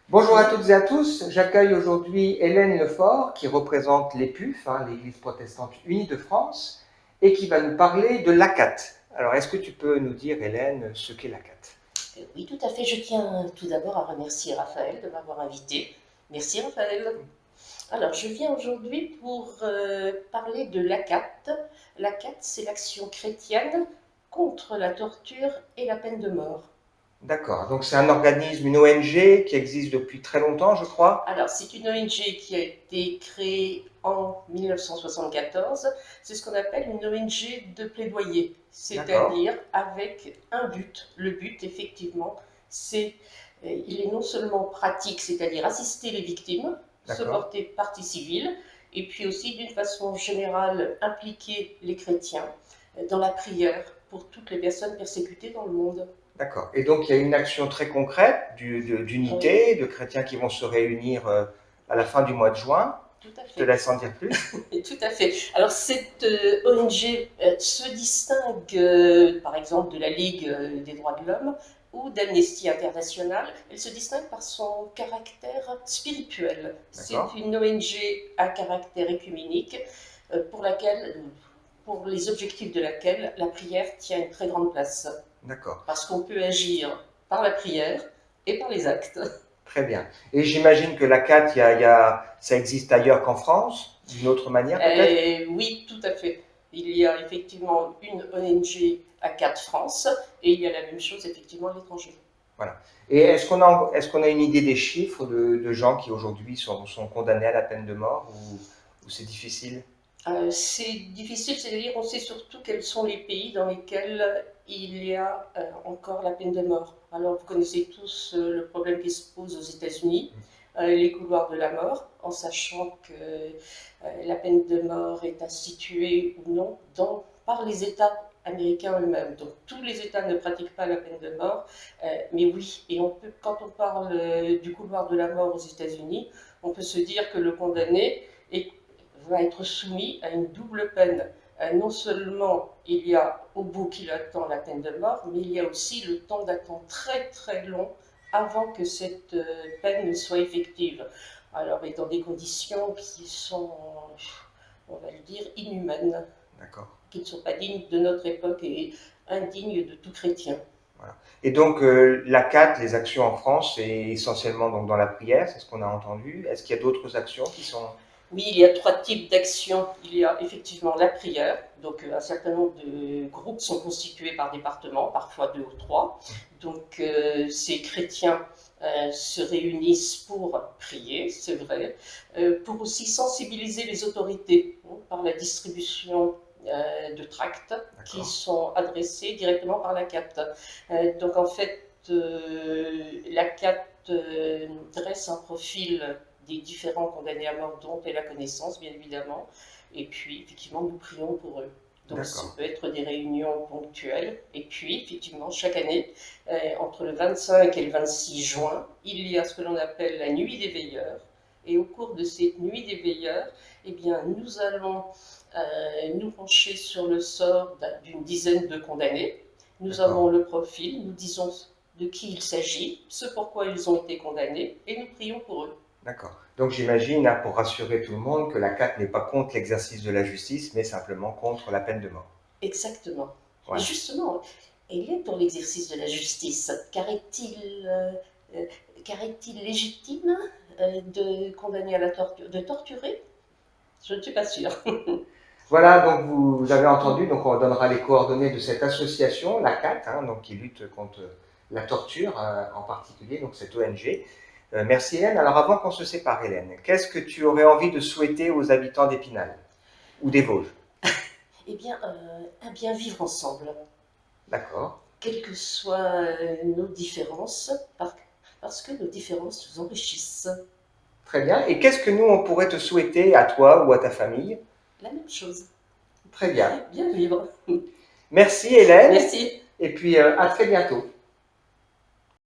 Bonjour à toutes et à tous, j'accueille aujourd'hui Hélène Lefort qui représente l'EPUF, l'Église protestante unie de France, et qui va nous parler de l'ACAT. Alors est-ce que tu peux nous dire, Hélène, ce qu'est l'ACAT? Oui, tout à fait. Je tiens tout d'abord à remercier Raphaël de m'avoir invité. Merci Raphaël. Alors, je viens aujourd'hui pour parler de l'ACAT. L'ACAT, c'est l'action chrétienne contre la torture et la peine de mort. D'accord, donc c'est un organisme, une ONG qui existe depuis très longtemps, je crois. Alors, c'est une ONG qui a été créée en 1974. C'est ce qu'on appelle une ONG de plaidoyer, D'accord, c'est-à-dire avec un but. Le but, effectivement, c'est, il est non seulement pratique, c'est-à-dire assister les victimes, se d'accord, porter partie civile, et puis aussi, d'une façon générale, impliquer les chrétiens dans la prière pour toutes les personnes persécutées dans le monde. d'accord. Et donc il y a une action très concrète Oui, d'unité, de chrétiens qui vont se réunir à la fin du mois de juin. tout à Je te fait. laisse en dire plus. Tout à fait. Alors cette ONG se distingue par exemple de la Ligue des droits de l'homme ou d'Amnesty International. Elle se distingue par son caractère spirituel. C'est D'accord, une ONG à caractère écuménique pour les objectifs de laquelle la prière tient une très grande place. d'accord. Parce qu'on peut agir par la prière et par les actes. Très bien. Et j'imagine que la CAT, ça existe ailleurs qu'en France, d'une autre manière peut-être? Oui, tout à fait. Il y a effectivement une ONG à 4 France et il y a la même chose effectivement à l'étranger. Voilà. Et est-ce qu'on a une idée des chiffres de gens qui aujourd'hui sont condamnés à la peine de mort ou c'est difficile? C'est difficile, c'est-à-dire on sait surtout quels sont les pays dans lesquels il y a encore la peine de mort. Alors vous connaissez tous le problème qui se pose aux États-Unis, les couloirs de la mort, en sachant que la peine de mort est instituée ou non par les États américains eux-mêmes. Donc tous les États ne pratiquent pas la peine de mort, mais oui, et quand on parle du couloir de la mort aux États-Unis, on peut se dire que le condamné est va être soumis à une double peine. Non seulement il y a au bout qu'il attend la peine de mort, mais il y a aussi le temps d'attente très très long avant que cette peine ne soit effective. Alors, et dans des conditions qui sont, on va le dire, inhumaines, D'accord. qui ne sont pas dignes de notre époque et indignes de tout chrétien. Voilà. Et donc la CAT, les actions en France, c'est essentiellement donc dans la prière, c'est ce qu'on a entendu. Est-ce qu'il y a d'autres actions qui sont... Oui, il y a trois types d'actions. Il y a effectivement la prière, donc un certain nombre de groupes sont constitués par département, parfois deux ou trois. Donc ces chrétiens se réunissent pour prier, c'est vrai, pour aussi sensibiliser les autorités par la distribution de tracts qui D'accord. sont adressés directement par la CAT. Donc en fait, la CAT dresse un profil des différents condamnés à mort dont elle a connaissance, bien évidemment. Et puis, effectivement, nous prions pour eux. Donc, ça D'accord. peut être des réunions ponctuelles. Et puis, effectivement, chaque année, entre le 25 et le 26 juin, il y a ce que l'on appelle la nuit des veilleurs. Et au cours de cette nuit des veilleurs, eh bien, nous allons nous pencher sur le sort d'une dizaine de condamnés. Nous D'accord. avons le profil, nous disons de qui il s'agit, ce pourquoi ils ont été condamnés, et nous prions pour eux. D'accord. Donc j'imagine, pour rassurer tout le monde, que la CAT n'est pas contre l'exercice de la justice, mais simplement contre la peine de mort. Exactement. Et Voilà. justement, elle est pour l'exercice de la justice, euh, car est-il légitime de condamner à la torture, de torturer? Je ne suis pas sûre. Voilà, donc vous avez entendu, donc on donnera les coordonnées de cette association, la CAT, donc qui lutte contre la torture en particulier, donc cette ONG. Merci Hélène. Alors avant qu'on se sépare Hélène, qu'est-ce que tu aurais envie de souhaiter aux habitants d'Épinal ou des Vosges? Eh bien, un bien vivre ensemble, D'accord, quelles que soient nos différences, parce que nos différences nous enrichissent. très bien. Et qu'est-ce que nous on pourrait te souhaiter à toi ou à ta famille? La même chose, Très bien. bien vivre. Merci Hélène, Merci. et puis à très bientôt.